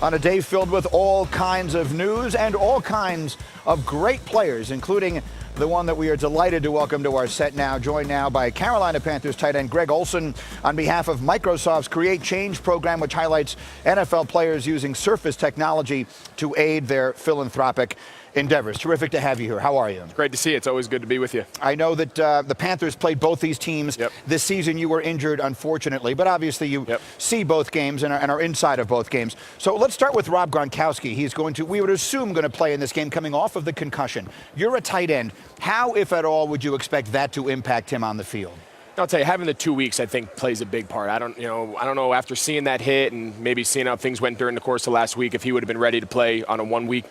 on a day filled with all kinds of news and all kinds of great players, including the one that we are delighted to welcome to our set now, joined now by Carolina Panthers tight end Greg Olsen on behalf of Microsoft's Create Change program, which highlights NFL players using Surface technology to aid their philanthropic endeavors. Terrific to have you here. How are you? Great to see you. It's always good to be with you. I know that the Panthers played both these teams this season. You were injured, unfortunately, but obviously you see both games and are inside of both games. So let's start with Rob Gronkowski. He's going to, we would assume, going to play in this game coming off of the concussion. You're a tight end. How, if at all, would you expect that to impact him on the field? I'll tell you, having the 2 weeks, I think, plays a big part. I don't know after seeing that hit and maybe seeing how things went during the course of last week, if he would have been ready to play on a 1 week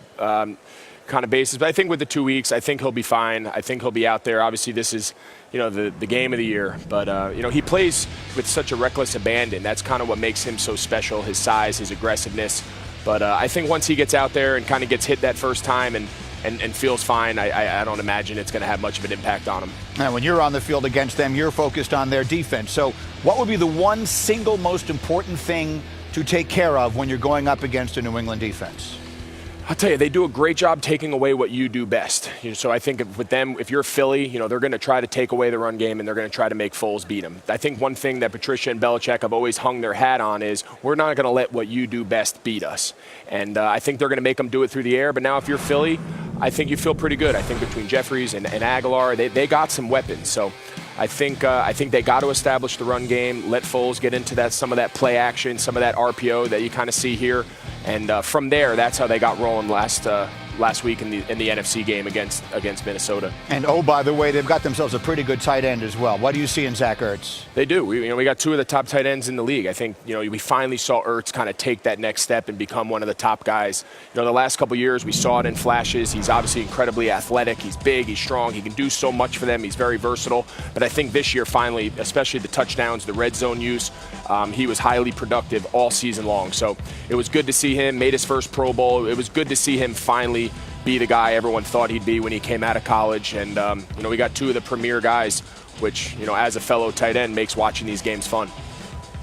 kind of basis. But I think with the 2 weeks, I think he'll be fine. I think he'll be out there. Obviously, this is, the game of the year. But, he plays with such a reckless abandon. That's kind of what makes him so special, his size, his aggressiveness. But I think once he gets out there and kind of gets hit that first time and feels fine, I don't imagine it's going to have much of an impact on him. Now, when you're on the field against them, you're focused on their defense. So what would be the one single most important thing to take care of when you're going up against a New England defense? I'll tell you, they do a great job taking away what you do best. So I think with them, if you're Philly, they're going to try to take away the run game and they're going to try to make Foles beat them. I think one thing that Patricia and Belichick have always hung their hat on is we're not going to let what you do best beat us. And I think they're going to make them do it through the air. But now if you're Philly, I think you feel pretty good. I think between Jeffries and Aguilar, they got some weapons. So I think they got to establish the run game, let Foles get into some of that play action, some of that RPO that you kind of see here. And from there, that's how they got rolling last week in the NFC game against Minnesota. And oh, by the way, they've got themselves a pretty good tight end as well. What do you see in Zach Ertz? They do. We got two of the top tight ends in the league. I think we finally saw Ertz kind of take that next step and become one of the top guys. The last couple years we saw it in flashes. He's obviously incredibly athletic. He's big. He's strong. He can do so much for them. He's very versatile. But I think this year finally, especially the touchdowns, the red zone use, he was highly productive all season long. So it was good to see him. Made his first Pro Bowl. It was good to see him finally be the guy everyone thought he'd be when he came out of college. And, we got two of the premier guys, which, as a fellow tight end, makes watching these games fun.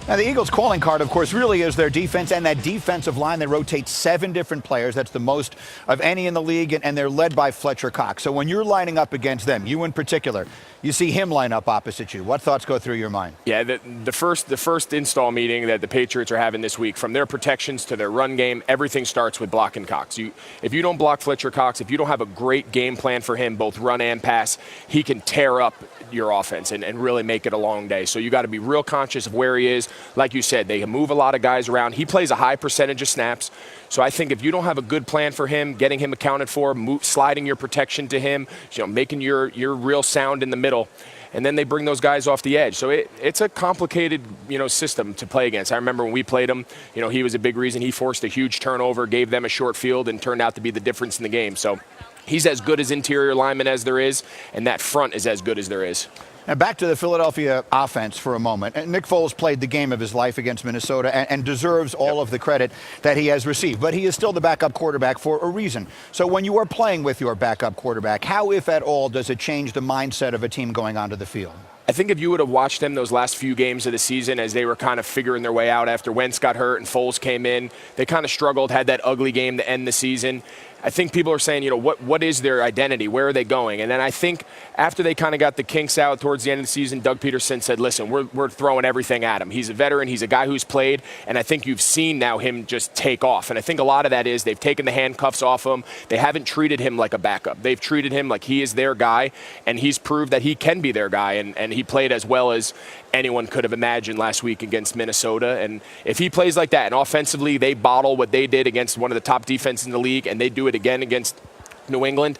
Now, the Eagles' calling card, of course, really is their defense and that defensive line. They rotate 7 different players. That's the most of any in the league, and they're led by Fletcher Cox. So when you're lining up against them, you in particular, you see him line up opposite you. What thoughts go through your mind? Yeah, the first install meeting that the Patriots are having this week, from their protections to their run game, everything starts with blocking Cox. If you don't block Fletcher Cox, if you don't have a great game plan for him, both run and pass, he can tear up your offense and really make it a long day. So you got to be real conscious of where he is. Like you said, they move a lot of guys around. He plays a high percentage of snaps. So I think if you don't have a good plan for him, getting him accounted for, sliding your protection to him, making your real sound in the middle, and then they bring those guys off the edge. So it's a complicated, system to play against. I remember when we played him, he was a big reason. He forced a huge turnover, gave them a short field, and turned out to be the difference in the game. So he's as good as interior lineman as there is, and that front is as good as there is. Now back to the Philadelphia offense for a moment. And Nick Foles played the game of his life against Minnesota and deserves all of the credit that he has received. But he is still the backup quarterback for a reason. So when you are playing with your backup quarterback, how, if at all, does it change the mindset of a team going onto the field? I think if you would have watched them those last few games of the season as they were kind of figuring their way out after Wentz got hurt and Foles came in, they kind of struggled, had that ugly game to end the season. I think people are saying, what is their identity? Where are they going? And then I think after they kind of got the kinks out towards the end of the season, Doug Peterson said, listen, we're throwing everything at him. He's a veteran. He's a guy who's played. And I think you've seen now him just take off. And I think a lot of that is they've taken the handcuffs off him. They haven't treated him like a backup. They've treated him like he is their guy. And he's proved that he can be their guy. And he played as well as anyone could have imagined last week against Minnesota. And if he plays like that, and offensively they bottle what they did against one of the top defenses in the league, and they do it again against New England,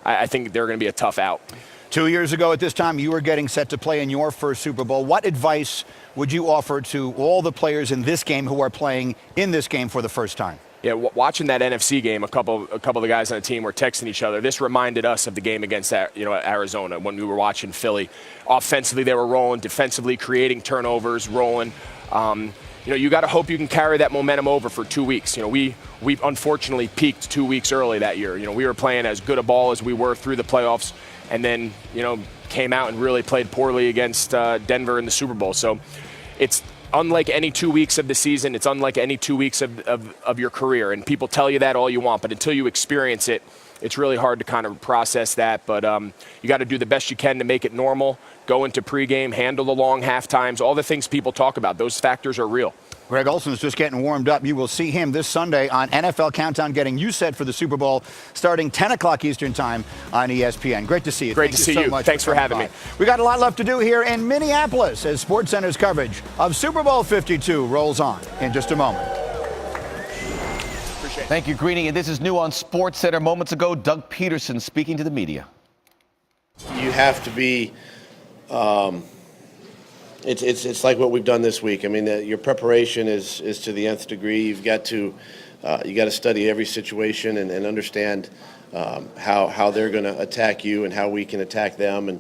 I think they're going to be a tough out. 2 years ago at this time, you were getting set to play in your first Super Bowl. What advice would you offer to all the players in this game who are playing in this game for the first time? Yeah, watching that NFC game, a couple of the guys on the team were texting each other. This reminded us of the game against Arizona when we were watching Philly. Offensively, they were rolling. Defensively, creating turnovers, rolling. You got to hope you can carry that momentum over for 2 weeks. We unfortunately peaked 2 weeks early that year. We were playing as good a ball as we were through the playoffs, and then came out and really played poorly against Denver in the Super Bowl. So it's unlike any 2 weeks of the season. It's unlike any 2 weeks of your career. And people tell you that all you want, but until you experience it, it's really hard to kind of process that. But you got to do the best you can to make it normal. Go into pregame, handle the long half times, all the things people talk about. Those factors are real. Greg Olsen's just getting warmed up. You will see him this Sunday on NFL Countdown, getting you set for the Super Bowl, starting 10 o'clock Eastern Time on ESPN. Great to see you. Great to see you. Thanks for having me. We got a lot left to do here in Minneapolis as SportsCenter's coverage of Super Bowl 52 rolls on in just a moment. Appreciate it. Thank you, Greeny. And this is new on SportsCenter. Moments ago, Doug Peterson speaking to the media. You have to be. It's like what we've done this week. I mean, your preparation is to the nth degree. You've got to study every situation and understand how they're going to attack you and how we can attack them. And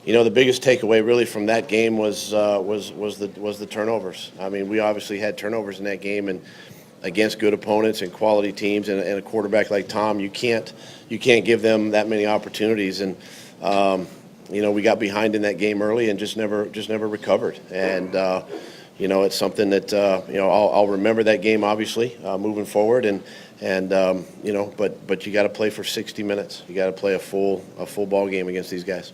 you know, the biggest takeaway really from that game was the turnovers. I mean, we obviously had turnovers in that game, and against good opponents and quality teams and a quarterback like Tom, you can't give them that many opportunities. And you know, we got behind in that game early and just never recovered. And you know, it's something that you know, I'll remember that game obviously moving forward. And you know, but you got to play for 60 minutes. You got to play a full ball game against these guys.